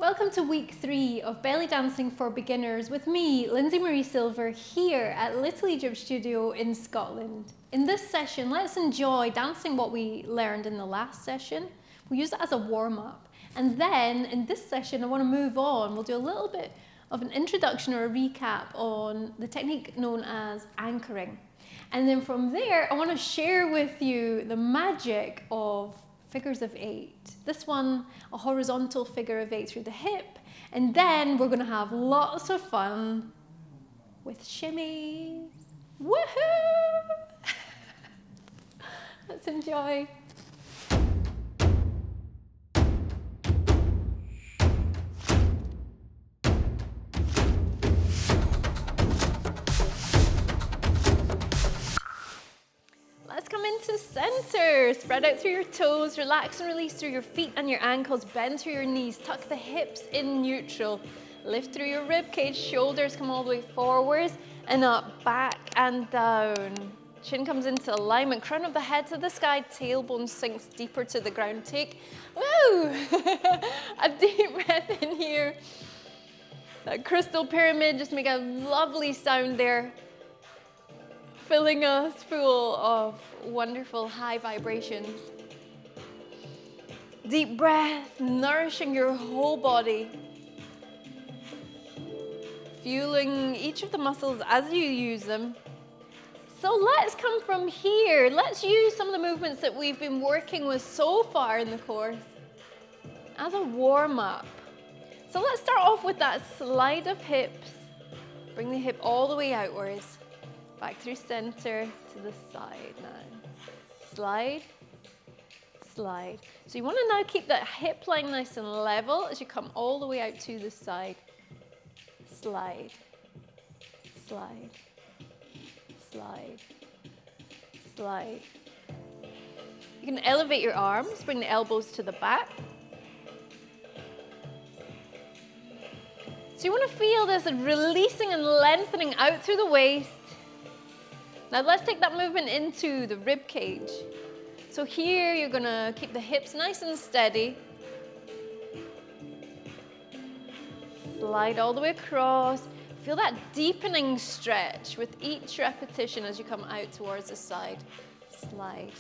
Welcome to week 3 of belly dancing for beginners with me, Lindsey Marie Silver, here at Little Egypt Studio in Scotland. In this session, let's enjoy dancing what we learned in the last session. We'll use it as a warm-up. And then in this session, I want to move on. We'll do a little bit of an introduction or a recap on the technique known as anchoring. And then from there, I want to share with you the magic of figures of 8. This one, a horizontal figure of 8 through the hip. And then we're going to have lots of fun with shimmies. Woohoo! Let's enjoy. Let's come into center. Spread out through your toes, relax and release through your feet and your ankles, bend through your knees, tuck the hips in neutral, lift through your ribcage, shoulders come all the way forwards and up, back and down. Chin comes into alignment, crown of the head to the sky, tailbone sinks deeper to the ground. Take, woo, a deep breath in here. That crystal pyramid, just make a lovely sound there, filling us full of wonderful high vibrations. Deep breath, nourishing your whole body. Fueling each of the muscles as you use them. So let's come from here. Let's use some of the movements that we've been working with so far in the course as a warm-up. So let's start off with that slide of hips. Bring the hip all the way outwards. Back through center to the side now. Slide, slide. So you want to now keep that hip line nice and level as you come all the way out to the side. Slide, slide, slide, slide. You can elevate your arms, bring the elbows to the back. So you want to feel this releasing and lengthening out through the waist. Now let's take that movement into the rib cage. So here you're going to keep the hips nice and steady. Slide all the way across. Feel that deepening stretch with each repetition as you come out towards the side. Slide.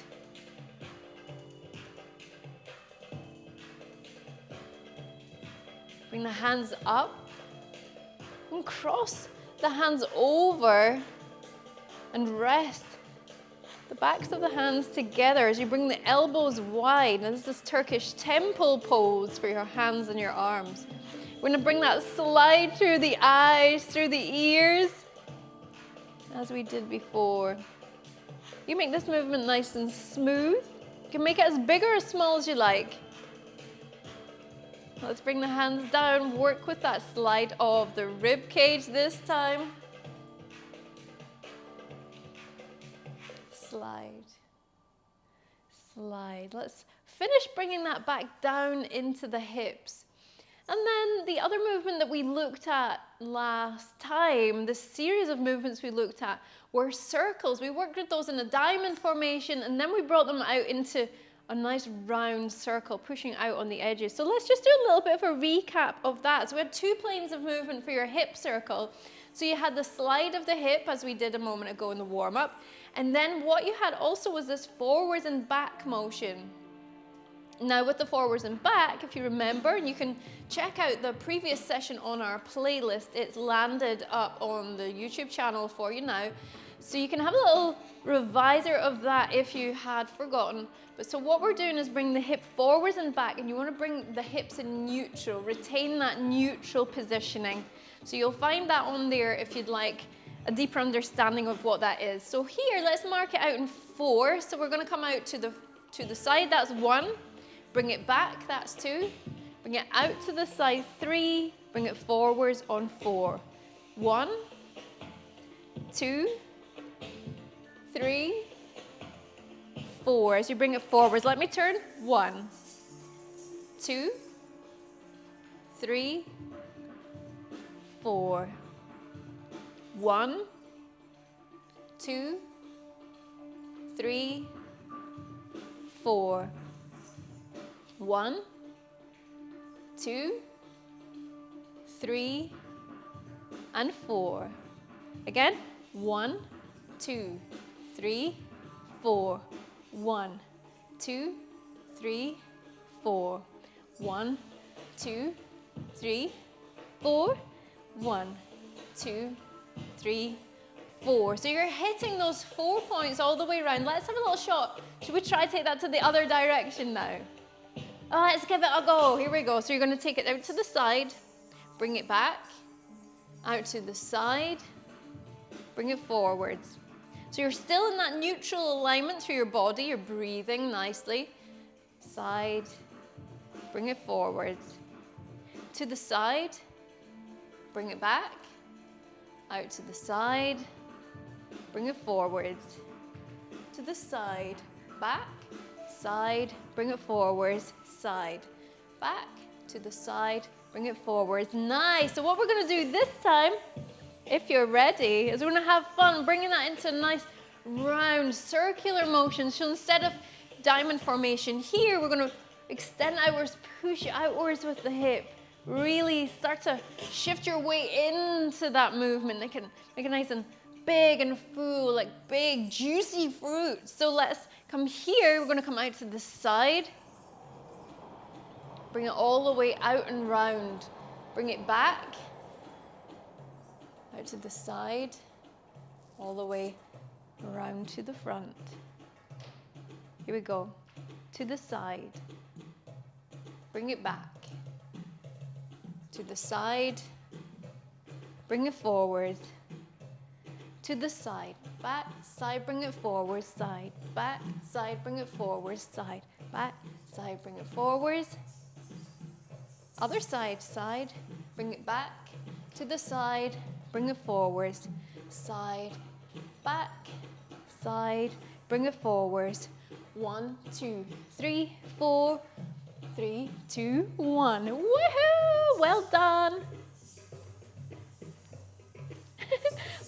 Bring the hands up and cross the hands over. And rest the backs of the hands together as you bring the elbows wide. Now this is Turkish temple pose for your hands and your arms. We're going to bring that slide through the eyes, through the ears, as we did before. You make this movement nice and smooth. You can make it as big or as small as you like. Let's bring the hands down, work with that slide of the rib cage this time. Slide, slide. Let's finish bringing that back down into the hips. And then the other movement that we looked at last time, the series of movements we looked at were circles. We worked with those in a diamond formation and then we brought them out into a nice round circle, pushing out on the edges. So let's just do a little bit of a recap of that. So we had 2 planes of movement for your hip circle. So you had the slide of the hip as we did a moment ago in the warm-up. And then what you had also was this forwards and back motion. Now with the forwards and back, if you remember, and you can check out the previous session on our playlist, it's landed up on the YouTube channel for you now. So you can have a little reviser of that if you had forgotten. But so what we're doing is bring the hip forwards and back, and you want to bring the hips in neutral, retain that neutral positioning. So you'll find that on there if you'd like a deeper understanding of what that is. So here, let's mark it out in 4. So we're going to come out to the side, that's 1. Bring it back, that's 2. Bring it out to the side, 3. Bring it forwards on 4. 1, 2, 3, 4. As you bring it forwards, let me turn. 1, 2, 3, 4. 1, 2, 3, 4. 1, 2, 3, and 4. Again, 1, 2, 3, 4. 1, 2, 3, 4. 1, 2, 3, 4. 1, 2, 3, 4. So you're hitting those 4 points all the way around. Let's have a little shot. Should we try to take that to the other direction now? Oh, let's give it a go. Here we go. So you're going to take it out to the side, bring it back, out to the side, bring it forwards. So you're still in that neutral alignment through your body. You're breathing nicely. Side, bring it forwards. To the side, bring it back, out to the side, bring it forwards. To the side, back, side, bring it forwards, side, back, to the side, bring it forwards. Nice. So what we're going to do this time, if you're ready, is we're going to have fun bringing that into a nice round circular motion. So instead of diamond formation here, we're going to extend outwards, push outwards with the hip. Really start to shift your weight into that movement. Make it nice and big and full, like big, juicy fruit. So let's come here. We're going to come out to the side. Bring it all the way out and round. Bring it back. Out to the side. All the way around to the front. Here we go. To the side. Bring it back. To the side. Bring it forward. To the side. Back, side, bring it forward, side. Back, side, bring it forward, side. Back, side, bring it forward. Other side, side, bring it back. To the side, bring it forward. Side, back, side, bring it forward. 1, 2, 3, 4. 3, 2, 1. Woohoo! Well done.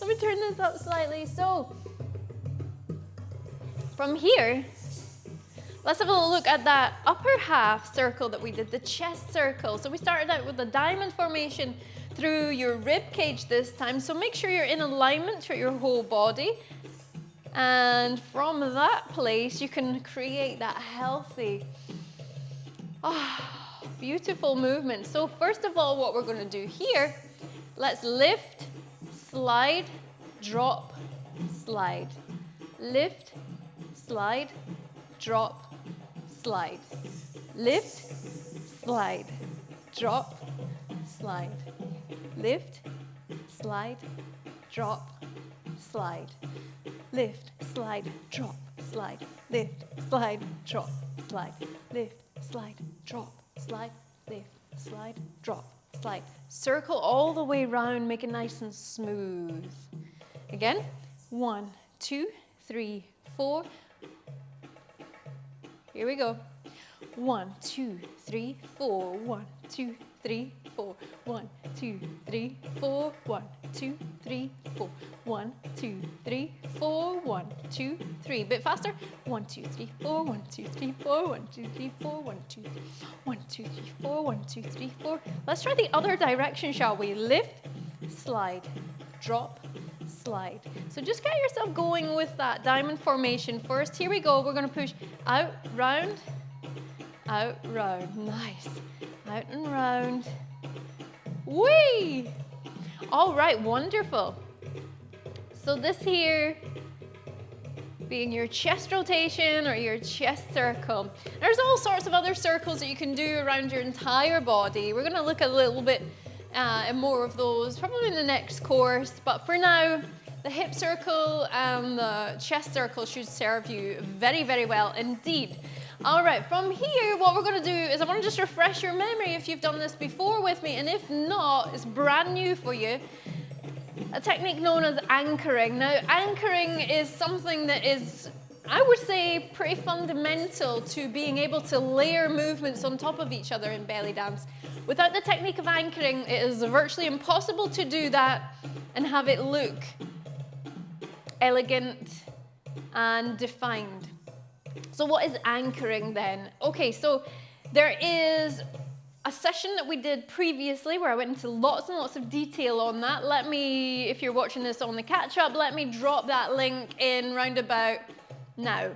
Let me turn this up slightly. So, from here, let's have a look at that upper half circle that we did, the chest circle. So we started out with the diamond formation through your rib cage this time. So make sure you're in alignment through your whole body. And from that place, you can create that healthy, beautiful movement. So first of all, what we're going to do here, let's lift, slide, drop, slide. Lift, slide, drop, slide. Lift, slide, drop, slide. Lift, slide, drop, slide. Lift, slide, drop, slide. Lift, slide, drop, slide. Lift, slide, drop, slide. Lift, slide, drop, slide. Circle all the way around, make it nice and smooth. Again, 1, 2, 3, 4. Here we go. 1, 2, 3, 4. 1, 2, 3, 4. 1, 2, 3, 4. 1, 2, 3, 4. 1, 2, 3, 4. 1, 2, 3. Bit faster. 1, 2, 3, 4. 1, 2, 3, 4. 1, 2, 3, 4. 1, 2, 3. 1, 2, 3, 4. 1, 2, 3, 4. Let's try the other direction, shall we? Lift, slide, drop, slide. So just get yourself going with that diamond formation first. Here we go. We're going to push out, round, out, round. Nice. Out and round. Whee! All right, wonderful. So this here being your chest rotation or your chest circle. There's all sorts of other circles that you can do around your entire body. We're going to look a little bit more of those probably in the next course, but for now the hip circle and the chest circle should serve you very, very well indeed. All right, from here, what we're going to do is I want to just refresh your memory if you've done this before with me, and if not, it's brand new for you. A technique known as anchoring. Now, anchoring is something that is, I would say, pretty fundamental to being able to layer movements on top of each other in belly dance. Without the technique of anchoring, it is virtually impossible to do that and have it look elegant and defined. So what is anchoring then? Okay, so there is a session that we did previously where I went into lots and lots of detail on that. Let me, if you're watching this on the catch-up, let me drop that link in round about now.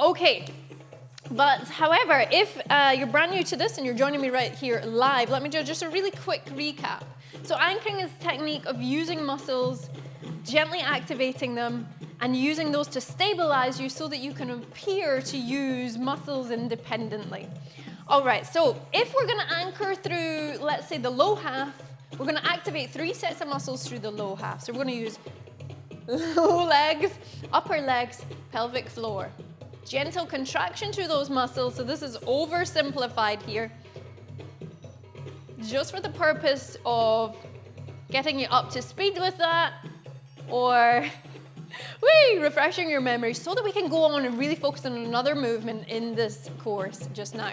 Okay, but however, if you're brand new to this and you're joining me right here live, let me do just a really quick recap. So anchoring is a technique of using muscles, gently activating them, and using those to stabilize you so that you can appear to use muscles independently. All right, so if we're gonna anchor through, let's say, the low half, we're gonna activate 3 sets of muscles through the low half. So we're gonna use low legs, upper legs, pelvic floor. Gentle contraction through those muscles, so this is oversimplified here, just for the purpose of getting you up to speed with that, or refreshing your memory so that we can go on and really focus on another movement in this course just now.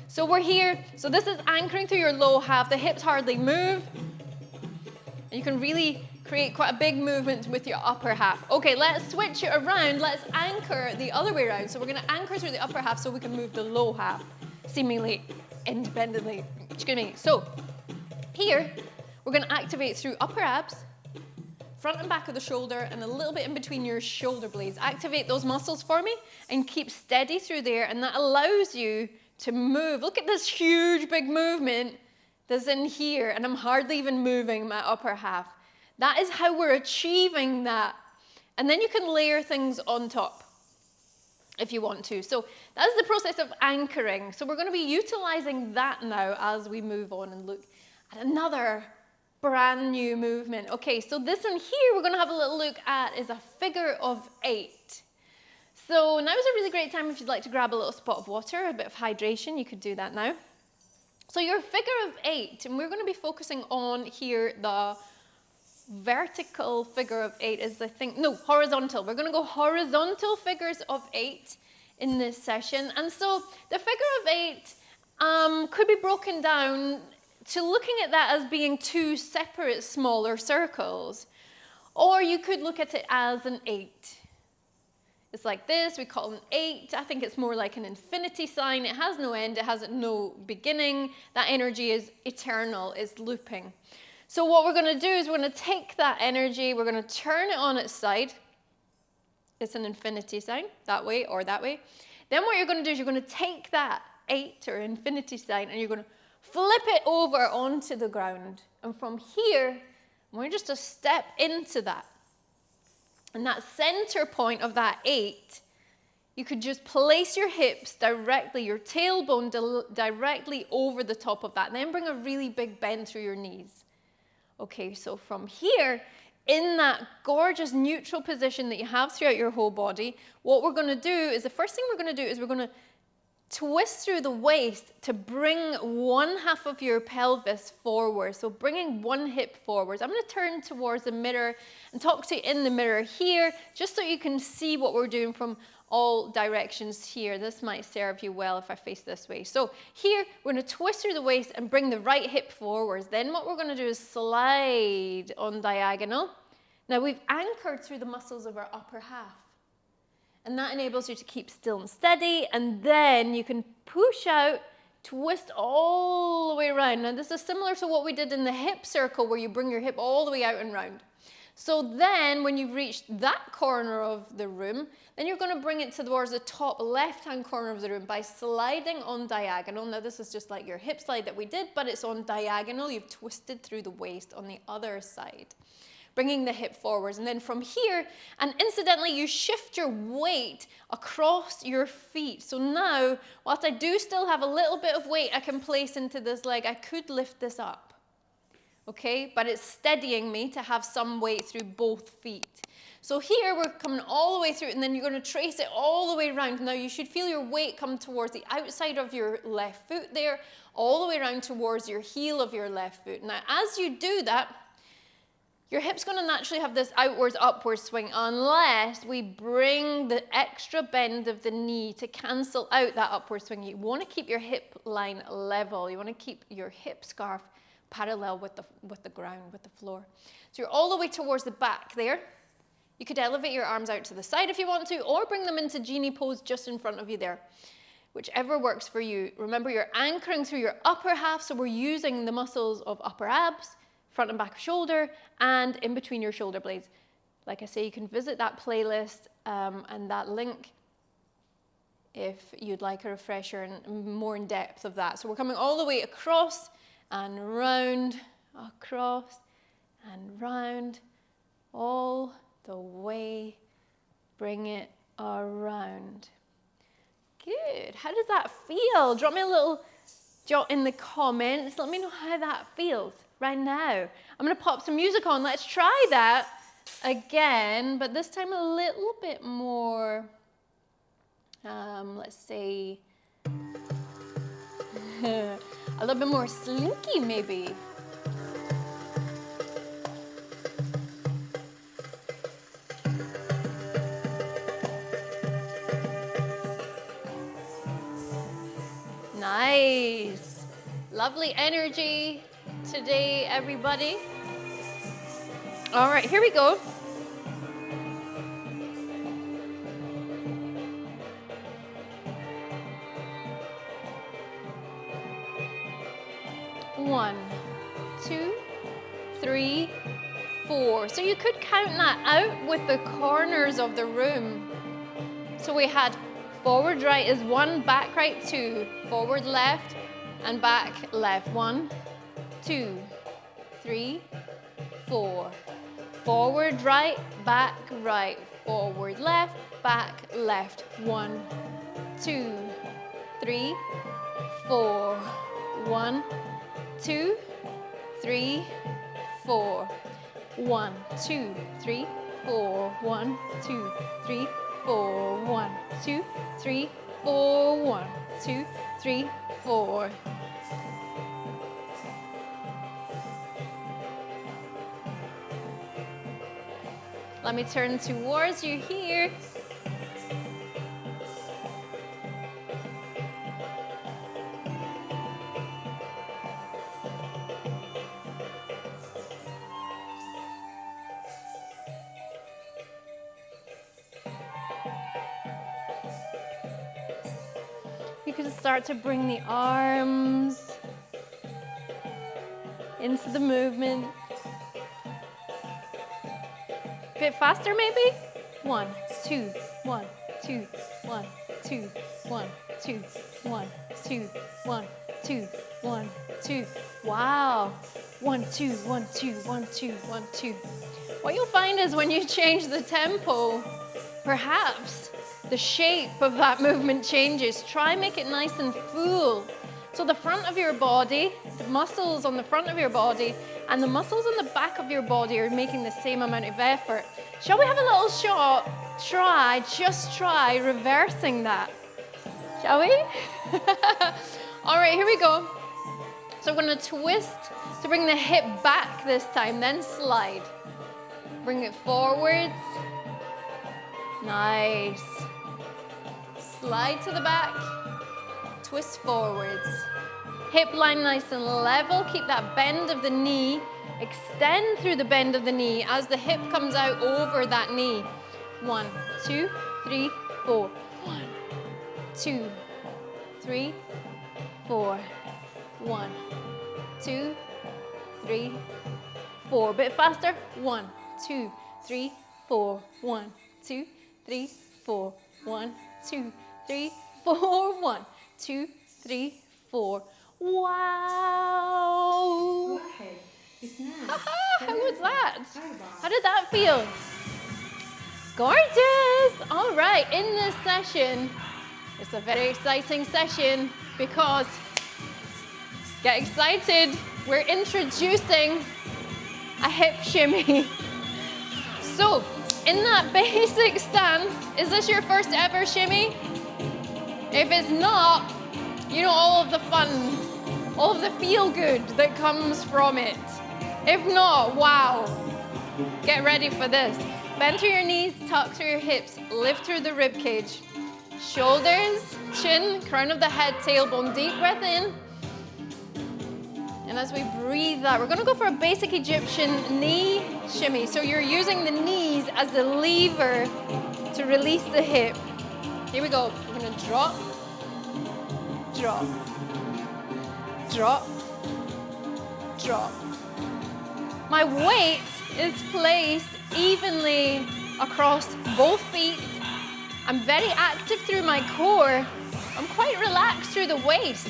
So we're here, so this is anchoring through your low half, the hips hardly move, and you can really create quite a big movement with your upper half. Okay, let's switch it around, let's anchor the other way around. So we're gonna anchor through the upper half so we can move the low half, seemingly independently. Excuse me. So here, we're gonna activate through upper abs, front and back of the shoulder, and a little bit in between your shoulder blades. Activate those muscles for me and keep steady through there, and that allows you to move. Look at this huge big movement that's in here, and I'm hardly even moving my upper half. That is how we're achieving that. And then you can layer things on top if you want to. So that's the process of anchoring. So we're going to be utilizing that now as we move on and look at another brand new movement. Okay, so this one here we're going to have a little look at is a figure of 8. So now is a really great time if you'd like to grab a little spot of water, a bit of hydration, you could do that now. So your figure of 8, and we're going to be focusing on here the vertical figure of 8 is, I think, no, horizontal. We're going to go horizontal figures of 8 in this session. And so the figure of 8 could be broken down to looking at that as being 2 separate smaller circles. Or you could look at it as an 8. It's like this, we call it an 8. I think it's more like an infinity sign. It has no end, it has no beginning. That energy is eternal, it's looping. So what we're going to do is we're going to take that energy, we're going to turn it on its side. It's an infinity sign, that way or that way. Then what you're going to do is you're going to take that 8 or infinity sign and you're going to flip it over onto the ground. And from here, we're just to step into that. And that center point of that 8, you could just place your hips directly, your tailbone directly over the top of that. And then bring a really big bend through your knees. Okay, so from here, in that gorgeous neutral position that you have throughout your whole body, what we're going to do is, the first thing we're going to do is we're going to twist through the waist to bring one half of your pelvis forward. So bringing one hip forwards. I'm going to turn towards the mirror and talk to you in the mirror here, just so you can see what we're doing from all directions here. This might serve you well if I face this way. So here, we're going to twist through the waist and bring the right hip forwards. Then what we're going to do is slide on diagonal. Now we've anchored through the muscles of our upper half. And that enables you to keep still and steady. And then you can push out, twist all the way around. Now this is similar to what we did in the hip circle, where you bring your hip all the way out and round. So then when you've reached that corner of the room, then you're going to bring it towards the top left-hand corner of the room by sliding on diagonal. Now this is just like your hip slide that we did, but it's on diagonal. You've twisted through the waist on the other side, bringing the hip forwards. And then from here, and incidentally, you shift your weight across your feet. So now, whilst I do still have a little bit of weight I can place into this leg, I could lift this up. Okay, but it's steadying me to have some weight through both feet. So here we're coming all the way through, and then you're going to trace it all the way around. Now you should feel your weight come towards the outside of your left foot there, all the way around towards your heel of your left foot. Now as you do that, your hip's going to naturally have this outwards, upwards swing, unless we bring the extra bend of the knee to cancel out that upward swing. You want to keep your hip line level. You want to keep your hip scarf parallel with the ground, with the floor. So you're all the way towards the back there. You could elevate your arms out to the side if you want to, or bring them into genie pose just in front of you there. whichever works for you. Remember, you're anchoring through your upper half, so we're using the muscles of upper abs, front and back of shoulder, and in between your shoulder blades. Like I say, you can visit that playlist and that link if you'd like a refresher and more in depth of that. So we're coming all the way across and round, across and round, all the way. Bring it around. Good. How does that feel? Drop me a little jot in the comments. Let me know how that feels right now. I'm going to pop some music on. Let's try that again, but this time a little bit more, let's say, a little bit more slinky maybe. Nice. Lovely energy today, everybody. All right, here we go. One, two, three, four. So you could count that out with the corners of the room. So we had forward right is 1, back right 2, forward left and back left. 1, 2, 3, 4. Forward right, back right, forward left, back left. 1, 2, 3, 4. 1, 2, 3, 4. 1, 2, 3, 4. 1, 2, 3, 4. 1, 2, 3, 4. 1, 2, 3, 4. Let me turn towards you here. You can start to bring the arms into the movement. A bit faster maybe? 1, 2, 1, 2, 1, 2, 1, 2, 1, 2, 1, 2, 1, 2. Wow. 1, 2, 1, 2, 1, 2, 1, 2. What you'll find is when you change the tempo, perhaps the shape of that movement changes. Try make it nice and full. So the front of your body, the muscles on the front of your body and the muscles on the back of your body are making the same amount of effort. Shall we have a little shot? Just try reversing that. Shall we? All right, here we go. So we're going to twist to bring the hip back this time, then slide. Bring it forwards. Nice. Slide to the back. Twist forwards. Hip line nice and level. Keep that bend of the knee. Extend through the bend of the knee as the hip comes out over that knee. 1, 2, 3, 4. 1, 2, 3, 4. 1, 2, 3, 4. Bit faster. 1, 2, 3, 4. 1, 2, 3, 4. 1, 2, 3, 4. 1, 2, 3, 4. Wow! How was that? How did that feel? Gorgeous! All right, in this session, it's a very exciting session because, get excited, we're introducing a hip shimmy. So, in that basic stance, is this your first ever shimmy? If it's not, you know all of the fun, all of the feel good that comes from it. If not, wow, get ready for this. Bend through your knees, tuck through your hips, lift through the rib cage. Shoulders, chin, crown of the head, tailbone, deep breath in. And as we breathe out, we're gonna go for a basic Egyptian knee shimmy. So you're using the knees as the lever to release the hip. Here we go, we're gonna drop drop, drop, drop. My weight is placed evenly across both feet. I'm very active through my core. I'm quite relaxed through the waist.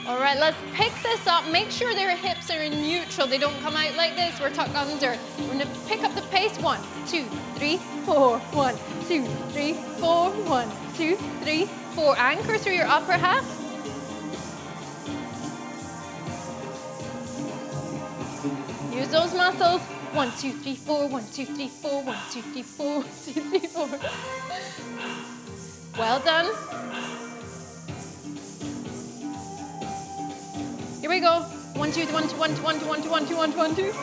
All right, let's pick this up. Make sure their hips are in neutral. They don't come out like this. We're tucked under. We're gonna pick up the pace. 1, 2, 3, 4. 1, 2, 3, 4. 1, 2, 3, 4. Anchor through your upper half. Use those muscles. 1, 2, 3, 4. 1, 2, 3, 4. 1, 2, 3, 4. 1, 2, 3, 4. Well done. Here we go. 1, 2, 1, 2, 1, 2, 1, 2, 1, 2, 1, 2, 1, 2, 1, 2.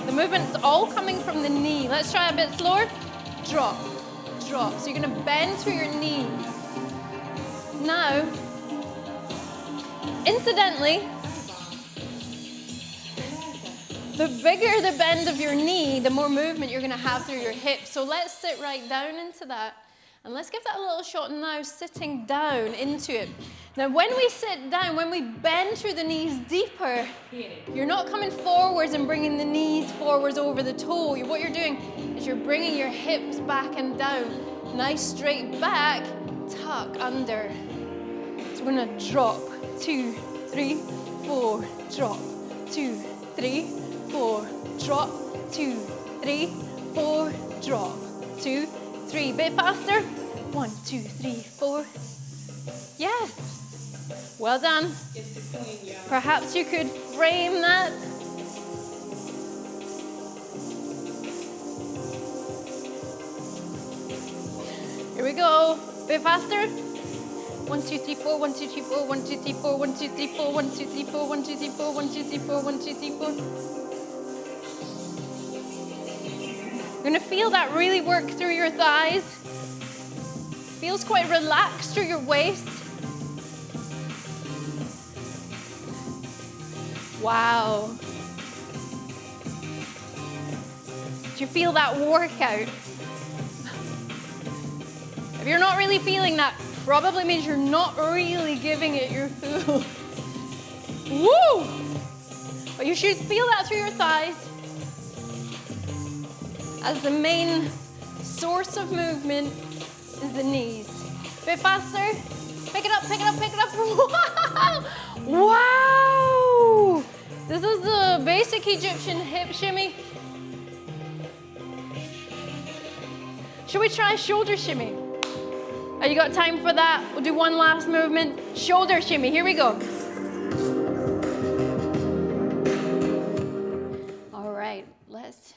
The movement's all coming from the knee. Let's try a bit slower. Drop, drop. So you're gonna bend through your knee. Now, incidentally, the bigger the bend of your knee, the more movement you're gonna have through your hips. So let's sit right down into that. And let's give that a little shot now, sitting down into it. Now, when we sit down, when we bend through the knees deeper, you're not coming forwards and bringing the knees forwards over the toe. What you're doing is you're bringing your hips back and down. Nice straight back, tuck under. So we're gonna drop, 2, 3, 4, drop, 2, 3, 4, drop, 2, 3, 4, drop, 2, 3, bit faster. 1, 2, 3, 4. Yes. Well done. Perhaps you could frame that. Here we go. Bit faster. 1, 2, 3, 4. 1, 2, 3, 4. 1, 2, 3, 4. 1, 2, 3, 4. 1, 2, 3, 4. 1, 2, 3, 4. 1, 2, 3, 4. 1, 2, 3, 4. You're going to feel that really work through your thighs. Feels quite relaxed through your waist. Wow. Do you feel that workout? If you're not really feeling that, probably means you're not really giving it your full. Woo! But you should feel that through your thighs as the main source of movement is the knees. A bit faster. Pick it up, pick it up, pick it up. Wow! Wow! This is the basic Egyptian hip shimmy. Should we try shoulder shimmy? Oh, you got time for that? We'll do one last movement. Shoulder shimmy, here we go. All right, let's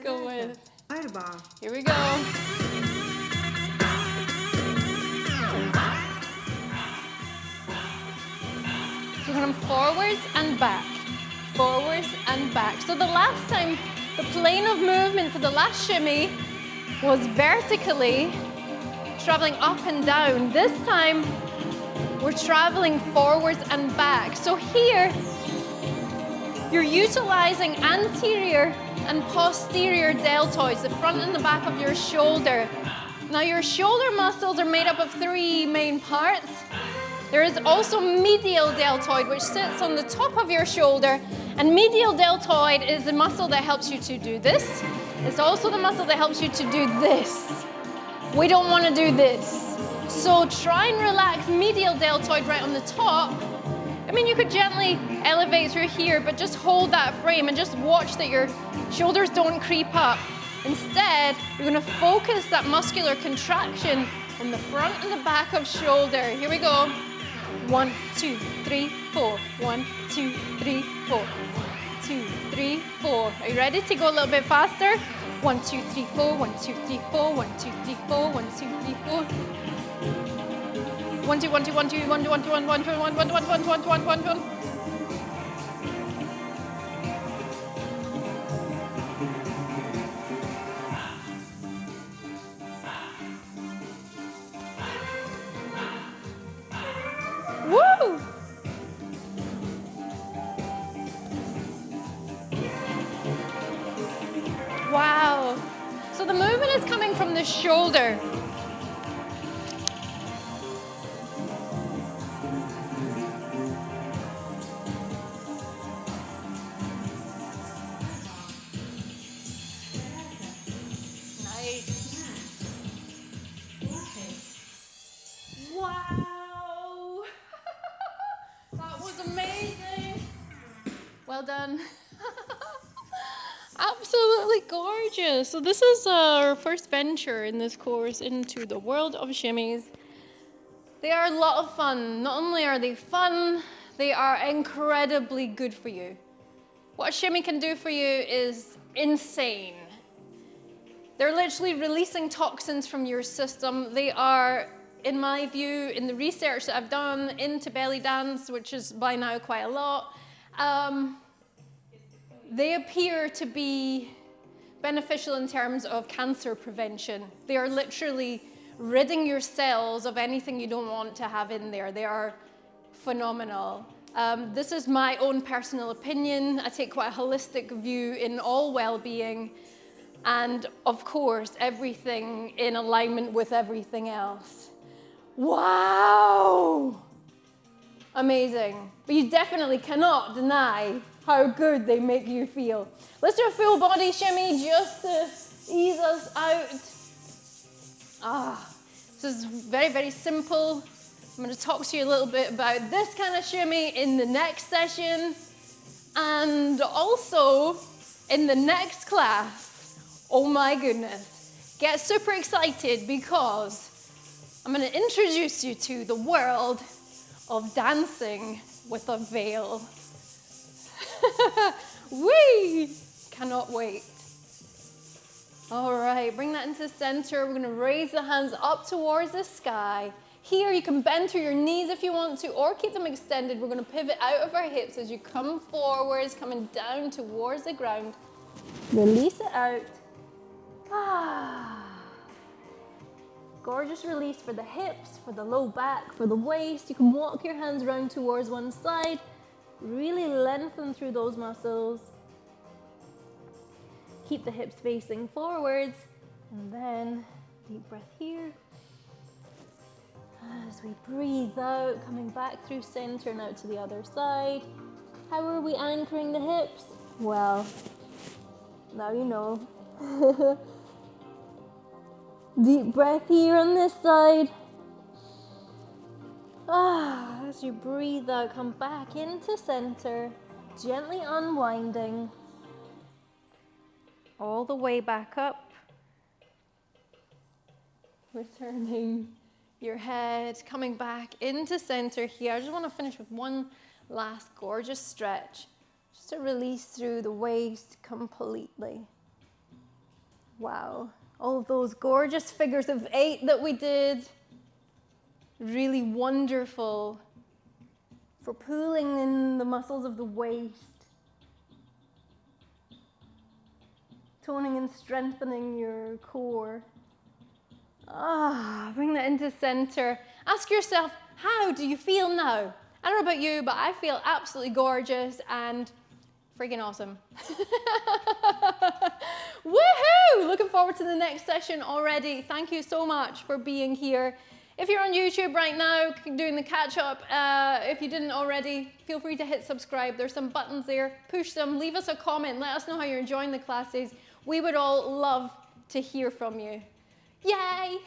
go with, here we go. So we're going forwards and back, forwards and back. So the last time, the plane of movement for the last shimmy was vertically traveling up and down. This time, we're traveling forwards and back. So here, you're utilizing anterior and posterior deltoids, the front and the back of your shoulder. Now, your shoulder muscles are made up of 3 main parts. There is also medial deltoid, which sits on the top of your shoulder. And medial deltoid is the muscle that helps you to do this. It's also the muscle that helps you to do this. We don't want to do this. So try and relax medial deltoid right on the top. I mean, you could gently elevate through here, but just hold that frame and just watch that your shoulders don't creep up. Instead, you're going to focus that muscular contraction on the front and the back of shoulder. Here we go. 1, 2, 3, 4. 1, 2, 3, 4. 1, 2, 3, 4. Are you ready to go a little bit faster? 1, 2, 3, 4. 1, 2, 3, 4. 1, 2, 3, 4. 1, 2, 3, 4. 1, 2, 1, 2, 1, 2, 1, 2, 1, 2, 1, 1, 2, 1, 1, 1, 1, 1, 1, 1, 1, 1. Woo! Wow. So the movement is coming from the shoulder. Wow! That was amazing. Well done. Absolutely gorgeous. So this is our first venture in this course into the world of shimmies. They are a lot of fun. Not only are they fun, they are incredibly good for you. What a shimmy can do for you is insane. They're literally releasing toxins from your system. They are, in my view, in the research that I've done into belly dance, which is by now quite a lot, they appear to be beneficial in terms of cancer prevention. They are literally ridding your cells of anything you don't want to have in there. They are phenomenal. This is my own personal opinion. I take quite a holistic view in all well-being, and of course, everything in alignment with everything else. Wow! Amazing. But you definitely cannot deny how good they make you feel. Let's do a full body shimmy just to ease us out. This is very, very simple. I'm going to talk to you a little bit about this kind of shimmy in the next session, and also in the next class. Oh my goodness. Get super excited because I'm going to introduce you to the world of dancing with a veil. Whee! Cannot wait. All right, bring that into the center. We're going to raise the hands up towards the sky. Here, you can bend through your knees if you want to, or keep them extended. We're going to pivot out of our hips as you come forwards, coming down towards the ground. Release it out. Gorgeous release for the hips, for the low back, for the waist. You can walk your hands round towards one side. Really lengthen through those muscles. Keep the hips facing forwards, and then deep breath here. As we breathe out, coming back through center and out to the other side. How are we anchoring the hips? Well, now you know. Deep breath here on this side. As you breathe out, come back into center, gently unwinding. All the way back up. Returning your head, coming back into center here. I just want to finish with one last gorgeous stretch, just to release through the waist completely. Wow, all of those gorgeous figures of 8 that we did. Really wonderful for pulling in the muscles of the waist, toning and strengthening your core. Bring that into center. Ask yourself, how do you feel now? I don't know about you, but I feel absolutely gorgeous and freaking awesome. Woohoo! Looking forward to the next session already. Thank you so much for being here. If you're on YouTube right now, doing the catch up, if you didn't already, feel free to hit subscribe. There's some buttons there. Push them, leave us a comment, let us know how you're enjoying the classes. We would all love to hear from you. Yay!